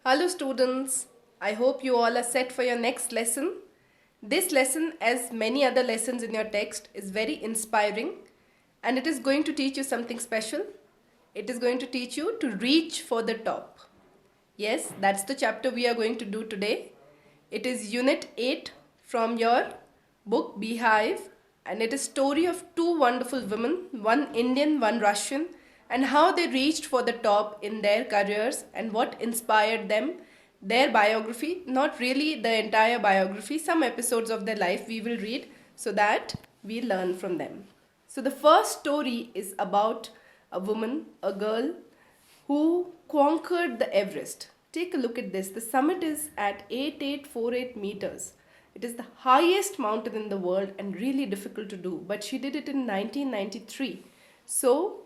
Hello students, I hope you all are set for your next lesson. This lesson, as many other lessons in your text, is very inspiring and it is going to teach you something special. It is going to teach you to reach for the top. Yes, that's the chapter we are going to do today. It is Unit 8 from your book Beehive, and it is story of two wonderful women, one Indian, one Russian, and how they reached for the top in their careers and what inspired them, their biography, not really the entire biography, some episodes of their life we will read so that we learn from them. So the first story is about a woman, a girl who conquered the Everest. Take a look at this. The summit is at 8848 meters. It is the highest mountain in the world and really difficult to do. But she did it in 1993. So,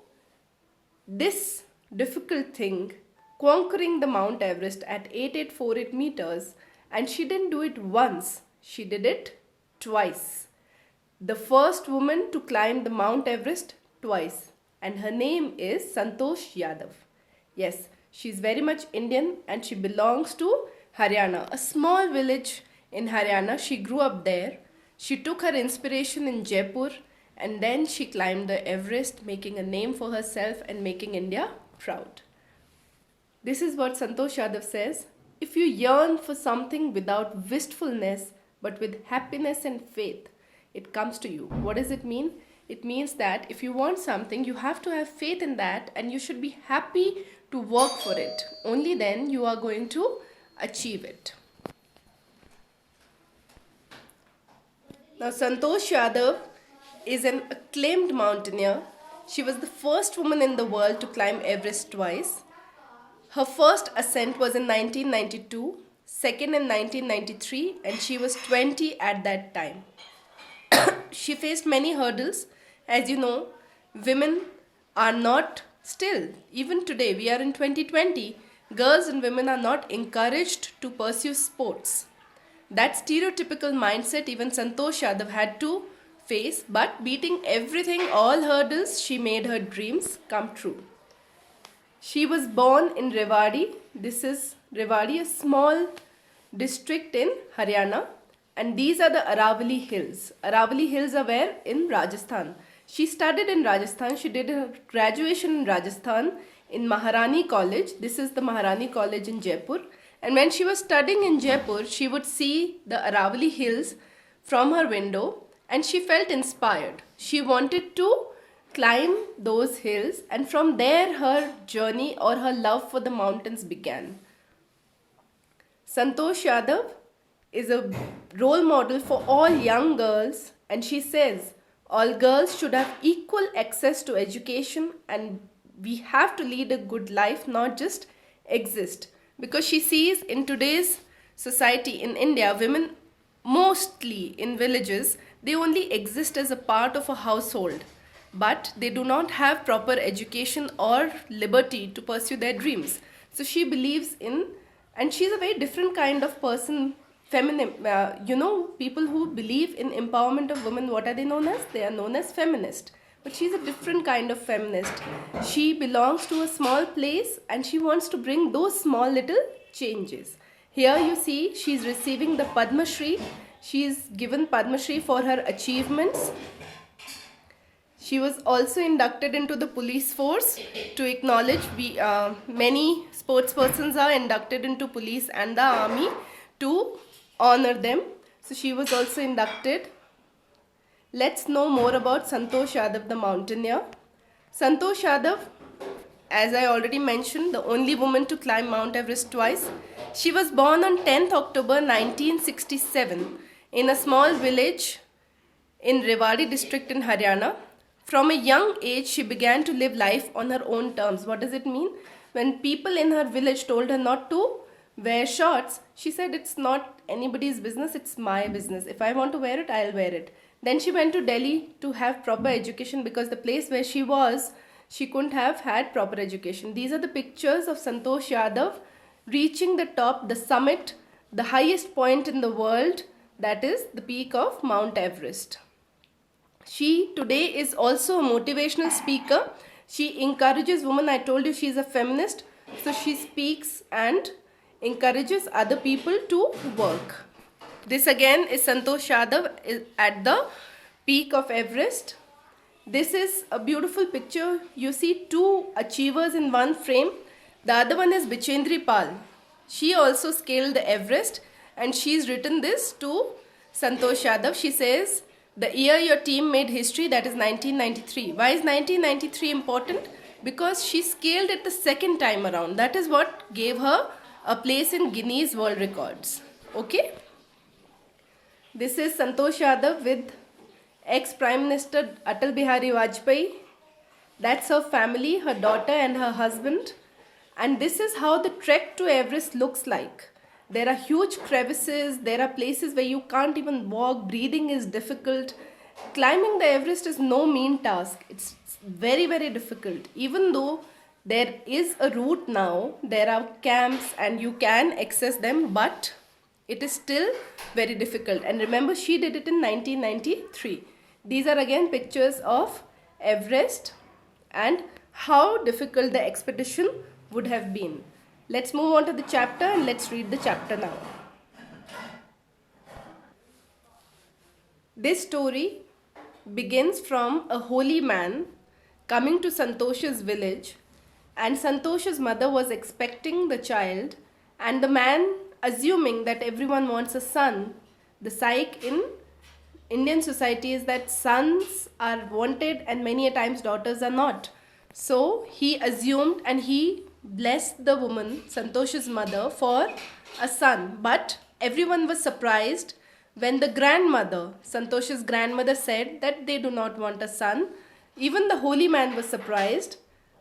this difficult thing, conquering the Mount Everest at 8848 meters, and she didn't do it once, she did it twice. The first woman to climb the Mount Everest twice, and her name is Santosh Yadav. Yes, she is very much Indian and she belongs to Haryana, a small village in Haryana. She grew up there. She took her inspiration in Jaipur and then she climbed the Everest, making a name for herself and making India proud. This is what Santosh Yadav says. If you yearn for something without wistfulness but with happiness and faith, it comes to you. What does it mean? It means that if you want something, you have to have faith in that and you should be happy to work for it. Only then you are going to achieve it. Now, Santosh Yadav is an acclaimed mountaineer. She was the first woman in the world to climb Everest twice. Her first ascent was in 1992, second in 1993, and she was 20 at that time. She faced many hurdles. As you know, women are not still, even today, we are in 2020, girls and women are not encouraged to pursue sports. That stereotypical mindset even Santosh Yadav had to face, but beating everything, all hurdles, she made her dreams come true. She was born in Rewari. This is Rewari, a small district in Haryana. And these are the Aravalli Hills. Aravalli Hills are where? In Rajasthan. She studied in Rajasthan. She did her graduation in Rajasthan in Maharani College. This is the Maharani College in Jaipur. And when she was studying in Jaipur, she would see the Aravalli Hills from her window and she felt inspired. She wanted to climb those hills, and from there her journey or her love for the mountains began. Santosh Yadav is a role model for all young girls, and she says all girls should have equal access to education and we have to lead a good life, not just exist. Because she sees in today's society in India, women mostly in villages, they only exist as a part of a household, but they do not have proper education or liberty to pursue their dreams. So she believes in, and she's a very different kind of person. Feminine, people who believe in empowerment of women, what are they known as? They are known as feminist. But she's a different kind of feminist. She belongs to a small place and she wants to bring those small little changes. Here you see she's receiving the Padma Shri. She is given Padma Shri for her achievements. She was also inducted into the police force to acknowledge many sportspersons are inducted into police and the army to honor them. So she was also inducted. Let's know more about Santosh Yadav, the mountaineer. Santosh Yadav, as I already mentioned, the only woman to climb Mount Everest twice. She was born on 10th October 1967 in a small village in Rewari district in Haryana. From a young age, she began to live life on her own terms. What does it mean? When people in her village told her not to wear shorts, she said it's not anybody's business, it's my business. If I want to wear it, I'll wear it. Then she went to Delhi to have proper education because the place where she was, she couldn't have had proper education. These are the pictures of Santosh Yadav reaching the top, the summit, the highest point in the world, that is the peak of Mount Everest. She today is also a motivational speaker. She encourages women. I told you she is a feminist. So she speaks and encourages other people to work. This again is Santosh Yadav at the peak of Everest. This is a beautiful picture. You see two achievers in one frame. The other one is Bichendri Pal. She also scaled the Everest, and she's written this to Santosh Yadav. She says, the year your team made history, that is 1993. Why is 1993 important? Because she scaled it the second time around. That is what gave her a place in Guinness World Records. Okay? This is Santosh Yadav with ex-Prime Minister Atal Bihari Vajpayee. That's her family, her daughter and her husband. And this is how the trek to Everest looks like. There are huge crevices, there are places where you can't even walk, breathing is difficult. Climbing the Everest is no mean task. It's very, very difficult. Even though there is a route now, there are camps and you can access them, but it is still very difficult. And remember, she did it in 1993. These are again pictures of Everest and how difficult the expedition would have been. Let's move on to the chapter and let's read the chapter now. This story begins from a holy man coming to Santosh's village, and Santosh's mother was expecting the child, and the man, assuming that everyone wants a son, the psyche in Indian society is that sons are wanted and many a times daughters are not. So he assumed and he blessed the woman, Santosh's mother, for a son. But everyone was surprised when the grandmother, Santosh's grandmother, said that they do not want a son. Even the holy man was surprised,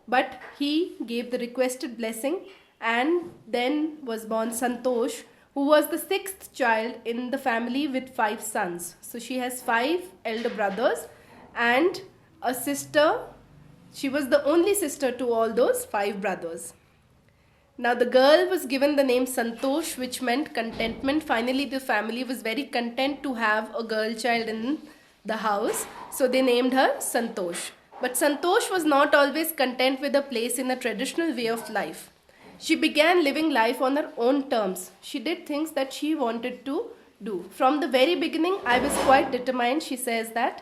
but he gave the requested blessing, and then was born Santosh, who was the sixth child in the family with 5 sons. So she has 5 elder brothers and a sister. She was the only sister to all those 5 brothers. Now the girl was given the name Santosh, which meant contentment. Finally the family was very content to have a girl child in the house, so they named her Santosh. But Santosh was not always content with a place in a traditional way of life. She began living life on her own terms. She did things that she wanted to do. From the very beginning, I was quite determined, she says, that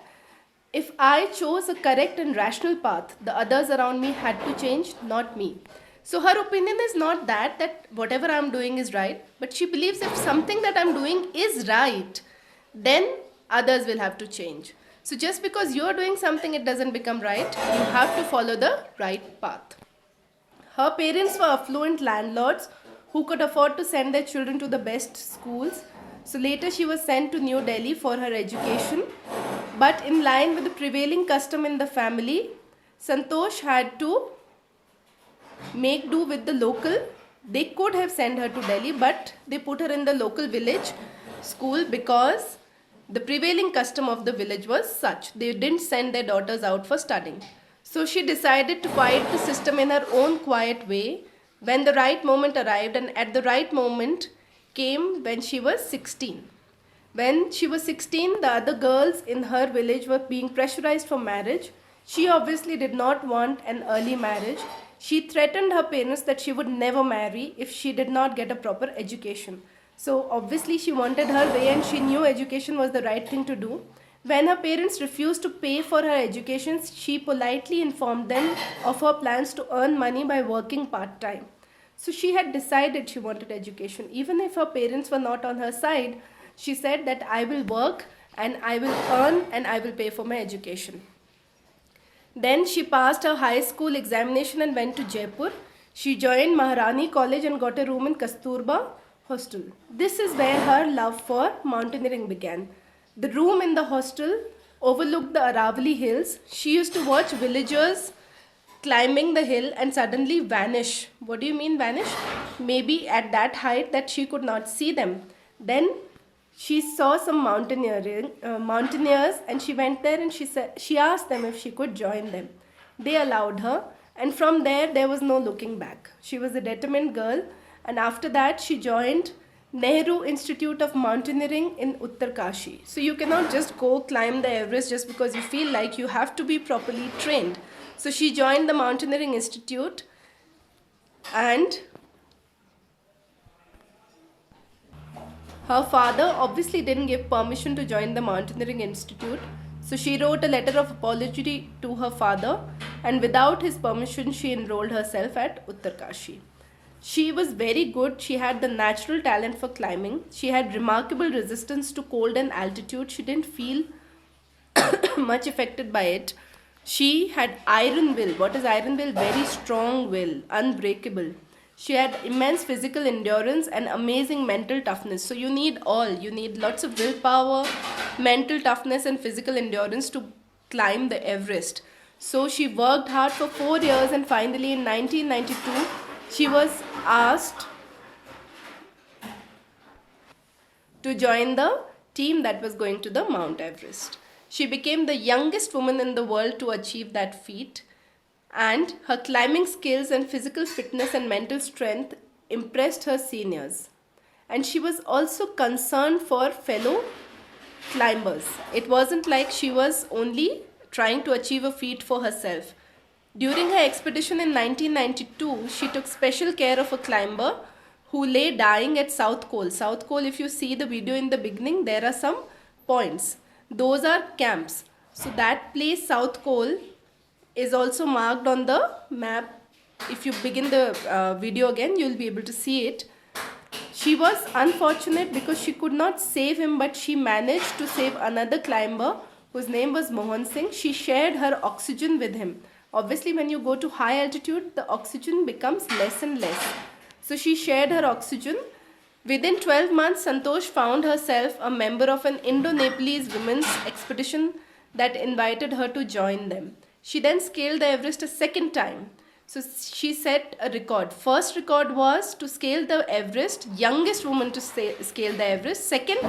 if I chose a correct and rational path, the others around me had to change, not me. So her opinion is not that whatever I'm doing is right, but she believes if something that I'm doing is right, then others will have to change. So just because you're doing something, it doesn't become right. You have to follow the right path. Her parents were affluent landlords who could afford to send their children to the best schools. So later she was sent to New Delhi for her education. But in line with the prevailing custom in the family, Santosh had to make do with the local. They could have sent her to Delhi, but they put her in the local village school because the prevailing custom of the village was such. They didn't send their daughters out for studying. So she decided to fight the system in her own quiet way when the right moment arrived, and at the right moment came when she was 16. When she was 16, the other girls in her village were being pressurized for marriage. She obviously did not want an early marriage. She threatened her parents that she would never marry if she did not get a proper education. So obviously she wanted her way and she knew education was the right thing to do. When her parents refused to pay for her education, she politely informed them of her plans to earn money by working part-time. So she had decided she wanted education. Even if her parents were not on her side, she said that I will work and I will earn and I will pay for my education. Then she passed her high school examination and went to Jaipur. She joined Maharani College and got a room in Kasturba Hostel. This is where her love for mountaineering began. The room in the hostel overlooked the Aravalli hills. She used to watch villagers climbing the hill and suddenly vanish. What do you mean vanish? Maybe at that height that she could not see them. Then she saw some mountaineers and she went there and she asked them if she could join them. They allowed her, and from there was no looking back. She was a determined girl, and after that she joined Nehru Institute of Mountaineering in Uttarkashi. So you cannot just go climb the Everest just because you feel like. You have to be properly trained. So she joined the Mountaineering Institute, and Her father obviously didn't give permission to join the Mountaineering Institute, so she wrote a letter of apology to her father, and without his permission, she enrolled herself at Uttarkashi. She was very good. She had the natural talent for climbing. She had remarkable resistance to cold and altitude. She didn't feel much affected by it. She had iron will. What is iron will? Very strong will, unbreakable. She had immense physical endurance and amazing mental toughness. So you need all. You need lots of willpower, mental toughness, and physical endurance to climb the Everest. So she worked hard for 4 years, and finally in 1992 she was asked to join the team that was going to the Mount Everest. She became the youngest woman in the world to achieve that feat, and her climbing skills and physical fitness and mental strength impressed her seniors. And she was also concerned for fellow climbers. It wasn't like she was only trying to achieve a feat for herself. During her expedition in 1992, she took special care of a climber who lay dying at South Col. South Col, if you see the video in the beginning, there are some points. Those are camps. So that place, South Col, is also marked on the map. If you begin the video again, you will be able to see it. She was unfortunate because she could not save him, but she managed to save another climber whose name was Mohan Singh. She shared her oxygen with him. Obviously, when you go to high altitude, the oxygen becomes less and less. So she shared her oxygen. Within 12 months, Santosh found herself a member of an Indo-Nepalese women's expedition that invited her to join them. She then scaled the Everest a second time. So she set a record. First record was to scale the Everest, youngest woman to scale the Everest. Second,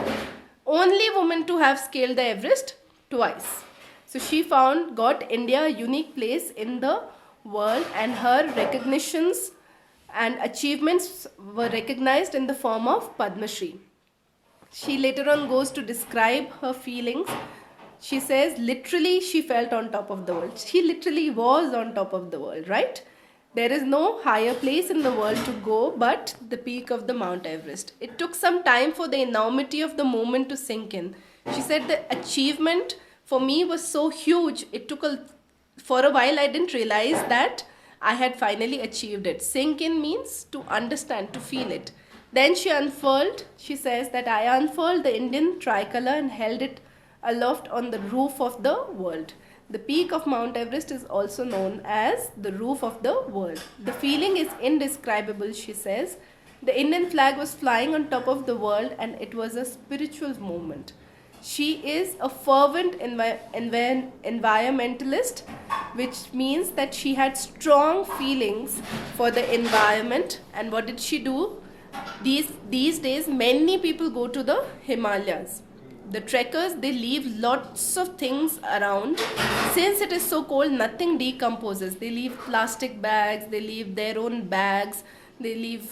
only woman to have scaled the Everest twice. So she got India a unique place in the world, and her recognitions and achievements were recognized in the form of Padma Shri. She later on goes to describe her feelings. She says literally she felt on top of the world. She literally was on top of the world, right? There is no higher place in the world to go but the peak of the Mount Everest. It took some time for the enormity of the moment to sink in. She said the achievement for me was so huge. It took for a while I didn't realize that I had finally achieved it. Sink in means to understand, to feel it. Then she says that I unfurled the Indian tricolor and held it aloft on the roof of the world. The peak of Mount Everest is also known as the roof of the world. The feeling is indescribable, she says. The Indian flag was flying on top of the world and it was a spiritual moment. She is a fervent environmentalist, which means that she had strong feelings for the environment. And what did she do? These days, many people go to the Himalayas. The trekkers, they leave lots of things around. Since it is so cold, nothing decomposes. They leave plastic bags, they leave their own bags, they leave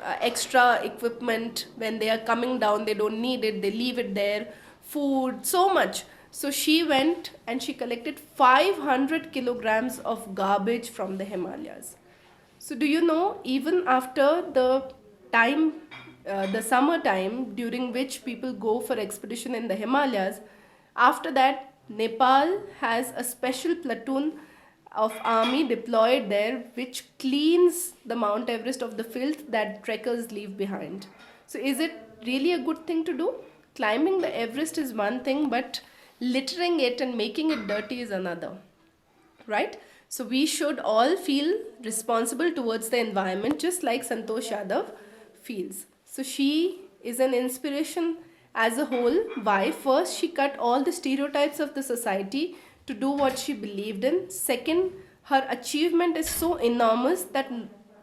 extra equipment. When they are coming down, they don't need it, they leave it there. Food, so much. So she went and she collected 500 kilograms of garbage from the Himalayas. So do you know, even after the summer time during which people go for expedition in the Himalayas, after that Nepal has a special platoon of army deployed there which cleans the Mount Everest of the filth that trekkers leave behind. So is it really a good thing to do? Climbing the Everest is one thing, but littering it and making it dirty is another, right? So we should all feel responsible towards the environment, just like Santosh Yadav feels. So she is an inspiration as a whole. Why? First, she cut all the stereotypes of the society to do what she believed in. Second, her achievement is so enormous that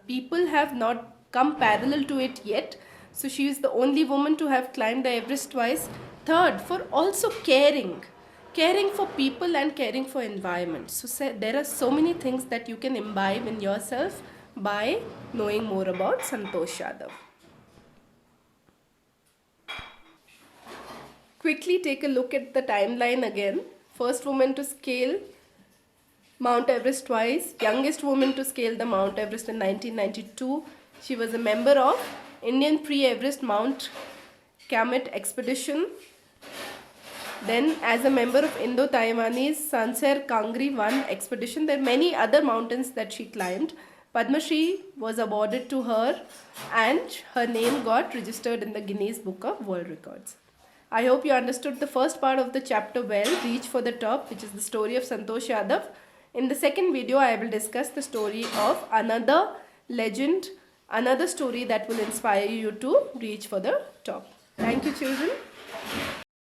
people have not come parallel to it yet. So she is the only woman to have climbed the Everest twice. Third, for also caring for people and caring for environment. So there are so many things that you can imbibe in yourself by knowing more about Santosh Yadav. Quickly take a look at the timeline again. First woman to scale Mount Everest twice. Youngest woman to scale the Mount Everest in 1992. She was a member of Indian Pre-Everest Mount Kamet expedition. Then as a member of Indo-Taiwanese Sanser Kangri 1 expedition, there are many other mountains that she climbed. Padma Shri was awarded to her and her name got registered in the Guinness Book of World Records. I hope you understood the first part of the chapter well, Reach for the Top, which is the story of Santosh Yadav. In the second video, I will discuss the story of another legend, another story that will inspire you to reach for the top. Thank you, children.